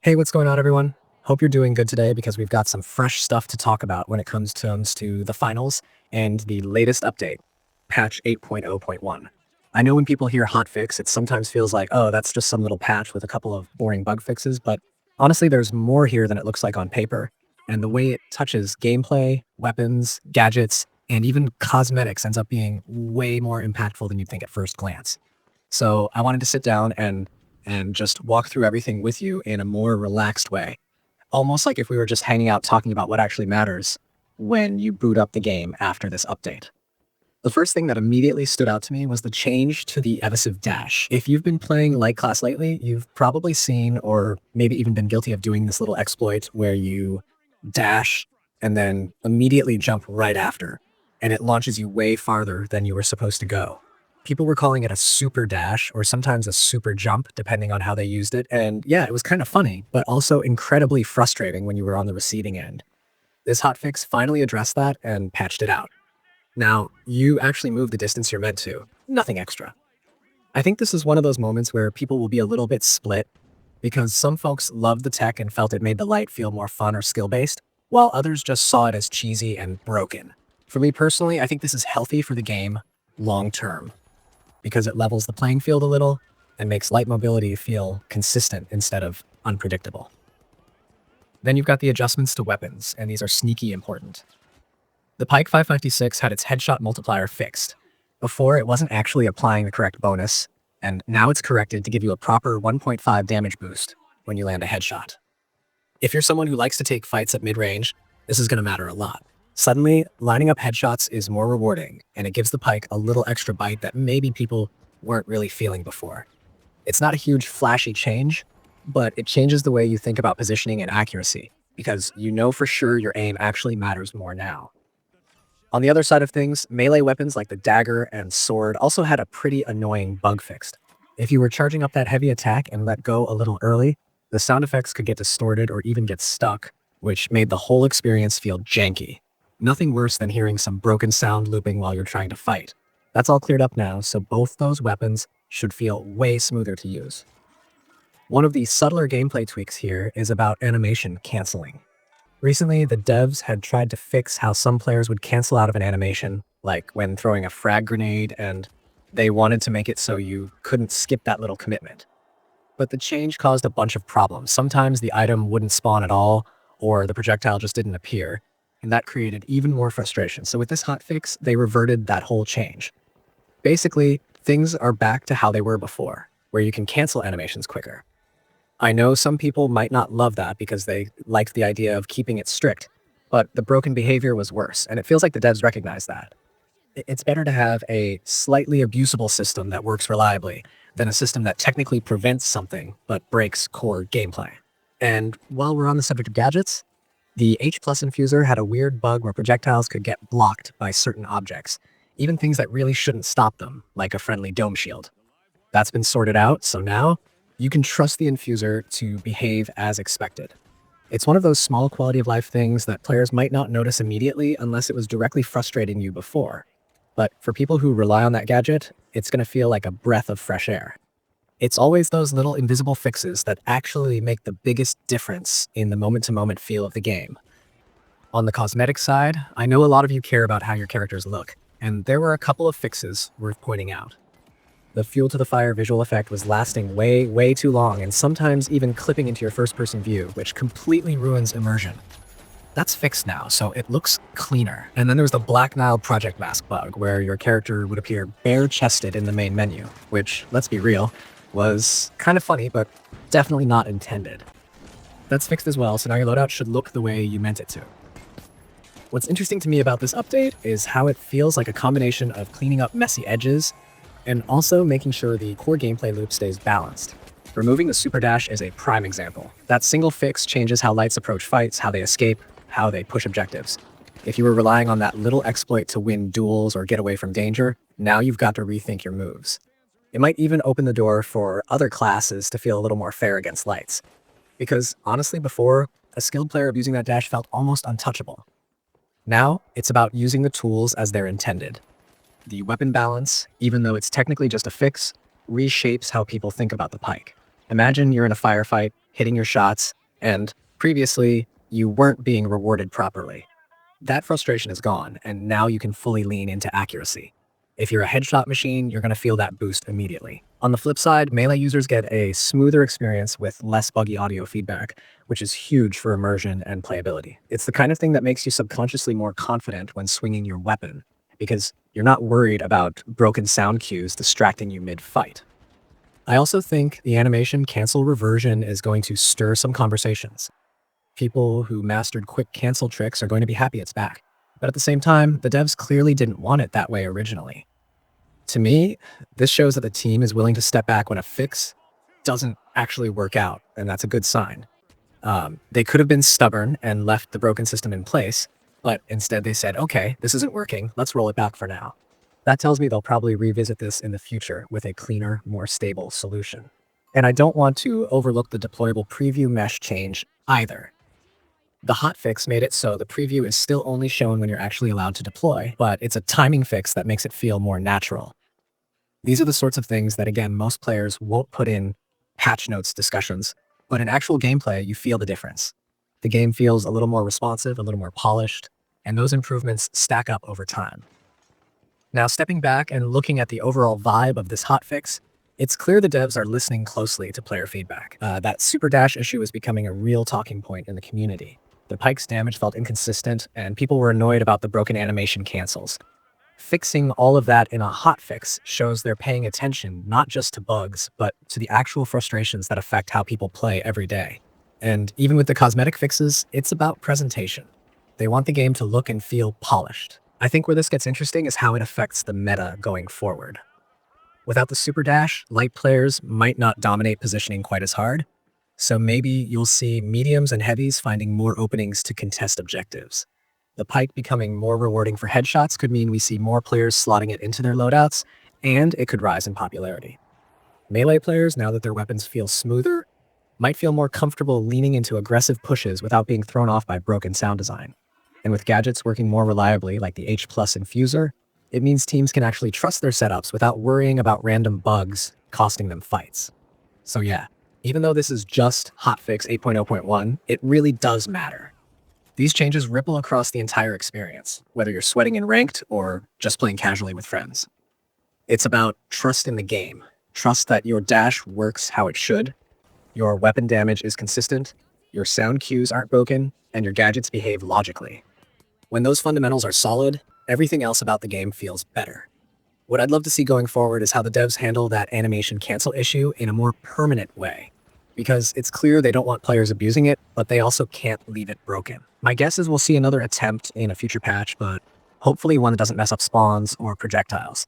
Hey, what's going on, everyone? Hope you're doing good today because we've got some fresh stuff to talk about when it comes to the finals and the latest update, patch 8.0.1. I know when people hear hotfix, it sometimes feels like, oh, that's just some little patch with a couple of boring bug fixes, but honestly, there's more here than it looks like on paper. And the way it touches gameplay, weapons, gadgets, and even cosmetics ends up being way more impactful than you'd think at first glance. So I wanted to sit down and just walk through everything with you in a more relaxed way, almost like if we were just hanging out talking about what actually matters when you boot up the game after this update. The first thing that immediately stood out to me was the change to the evasive dash. If you've been playing light class lately, you've probably seen or maybe even been guilty of doing this little exploit where you dash and then immediately jump right after, and it launches you way farther than you were supposed to go. People were calling it a super dash or sometimes a super jump, depending on how they used it. And yeah, it was kind of funny, but also incredibly frustrating when you were on the receiving end. This hotfix finally addressed that and patched it out. Now, you actually move the distance you're meant to, nothing extra. I think this is one of those moments where people will be a little bit split because some folks loved the tech and felt it made the light feel more fun or skill-based, while others just saw it as cheesy and broken. For me personally, I think this is healthy for the game long term, because it levels the playing field a little and makes light mobility feel consistent instead of unpredictable. Then you've got the adjustments to weapons, and these are sneaky important. The Pike 556 had its headshot multiplier fixed. Before, it wasn't actually applying the correct bonus, and now it's corrected to give you a proper 1.5 damage boost when you land a headshot. If you're someone who likes to take fights at mid-range, this is going to matter a lot. Suddenly, lining up headshots is more rewarding, and it gives the Pike a little extra bite that maybe people weren't really feeling before. It's not a huge flashy change, but it changes the way you think about positioning and accuracy, because you know for sure your aim actually matters more now. On the other side of things, melee weapons like the dagger and sword also had a pretty annoying bug fixed. If you were charging up that heavy attack and let go a little early, the sound effects could get distorted or even get stuck, which made the whole experience feel janky. Nothing worse than hearing some broken sound looping while you're trying to fight. That's all cleared up now, so both those weapons should feel way smoother to use. One of the subtler gameplay tweaks here is about animation canceling. Recently, the devs had tried to fix how some players would cancel out of an animation, like when throwing a frag grenade, and they wanted to make it so you couldn't skip that little commitment. But the change caused a bunch of problems. Sometimes the item wouldn't spawn at all, or the projectile just didn't appear, and that created even more frustration. So with this hotfix, they reverted that whole change. Basically, things are back to how they were before, where you can cancel animations quicker. I know some people might not love that because they liked the idea of keeping it strict, but the broken behavior was worse, and it feels like the devs recognize that. It's better to have a slightly abusable system that works reliably than a system that technically prevents something but breaks core gameplay. And while we're on the subject of gadgets, the H+ infuser had a weird bug where projectiles could get blocked by certain objects, even things that really shouldn't stop them, like a friendly dome shield. That's been sorted out, so now you can trust the infuser to behave as expected. It's one of those small quality of life things that players might not notice immediately unless it was directly frustrating you before. But for people who rely on that gadget, it's going to feel like a breath of fresh air. It's always those little invisible fixes that actually make the biggest difference in the moment-to-moment feel of the game. On the cosmetic side, I know a lot of you care about how your characters look, and there were a couple of fixes worth pointing out. The fuel to the fire visual effect was lasting way too long, and sometimes even clipping into your first-person view, which completely ruins immersion. That's fixed now, so it looks cleaner. And then there's the Black Nile project mask bug, where your character would appear bare-chested in the main menu, which, let's be real, was kind of funny, but definitely not intended. That's fixed as well, so now your loadout should look the way you meant it to. What's interesting to me about this update is how it feels like a combination of cleaning up messy edges and also making sure the core gameplay loop stays balanced. Removing the super dash is a prime example. That single fix changes how lights approach fights, how they escape, how they push objectives. If you were relying on that little exploit to win duels or get away from danger, now you've got to rethink your moves. It might even open the door for other classes to feel a little more fair against lights. Because honestly, before, a skilled player abusing that dash felt almost untouchable. Now, it's about using the tools as they're intended. The weapon balance, even though it's technically just a fix, reshapes how people think about the Pike. Imagine you're in a firefight, hitting your shots, and previously you weren't being rewarded properly. That frustration is gone, and now you can fully lean into accuracy. If you're a headshot machine, you're going to feel that boost immediately. On the flip side, melee users get a smoother experience with less buggy audio feedback, which is huge for immersion and playability. It's the kind of thing that makes you subconsciously more confident when swinging your weapon, because you're not worried about broken sound cues distracting you mid-fight. I also think the animation cancel reversion is going to stir some conversations. People who mastered quick cancel tricks are going to be happy it's back. But at the same time, the devs clearly didn't want it that way originally. To me, this shows that the team is willing to step back when a fix doesn't actually work out, and that's a good sign. They could have been stubborn and left the broken system in place, but instead they said, okay, this isn't working, let's roll it back for now. That tells me they'll probably revisit this in the future with a cleaner, more stable solution. And I don't want to overlook the deployable preview mesh change either. The hotfix made it so the preview is still only shown when you're actually allowed to deploy, but it's a timing fix that makes it feel more natural. These are the sorts of things that, again, most players won't put in patch notes discussions, but in actual gameplay, you feel the difference. The game feels a little more responsive, a little more polished, and those improvements stack up over time. Now, stepping back and looking at the overall vibe of this hotfix, it's clear the devs are listening closely to player feedback. That super dash issue is becoming a real talking point in the community. The Pike's damage felt inconsistent, and people were annoyed about the broken animation cancels. Fixing all of that in a hotfix shows they're paying attention not just to bugs, but to the actual frustrations that affect how people play every day. And even with the cosmetic fixes, it's about presentation. They want the game to look and feel polished. I think where this gets interesting is how it affects the meta going forward. Without the super dash, light players might not dominate positioning quite as hard, so maybe you'll see mediums and heavies finding more openings to contest objectives. The Pike becoming more rewarding for headshots could mean we see more players slotting it into their loadouts, and it could rise in popularity. Melee players, now that their weapons feel smoother, might feel more comfortable leaning into aggressive pushes without being thrown off by broken sound design. And with gadgets working more reliably, like the H+ Infuser, it means teams can actually trust their setups without worrying about random bugs costing them fights. So yeah, even though this is just hotfix 8.0.1, it really does matter. These changes ripple across the entire experience, whether you're sweating in ranked or just playing casually with friends. It's about trust in the game. Trust that your dash works how it should, your weapon damage is consistent, your sound cues aren't broken, and your gadgets behave logically. When those fundamentals are solid, everything else about the game feels better. What I'd love to see going forward is how the devs handle that animation cancel issue in a more permanent way. Because it's clear they don't want players abusing it, but they also can't leave it broken. My guess is we'll see another attempt in a future patch, but hopefully one that doesn't mess up spawns or projectiles.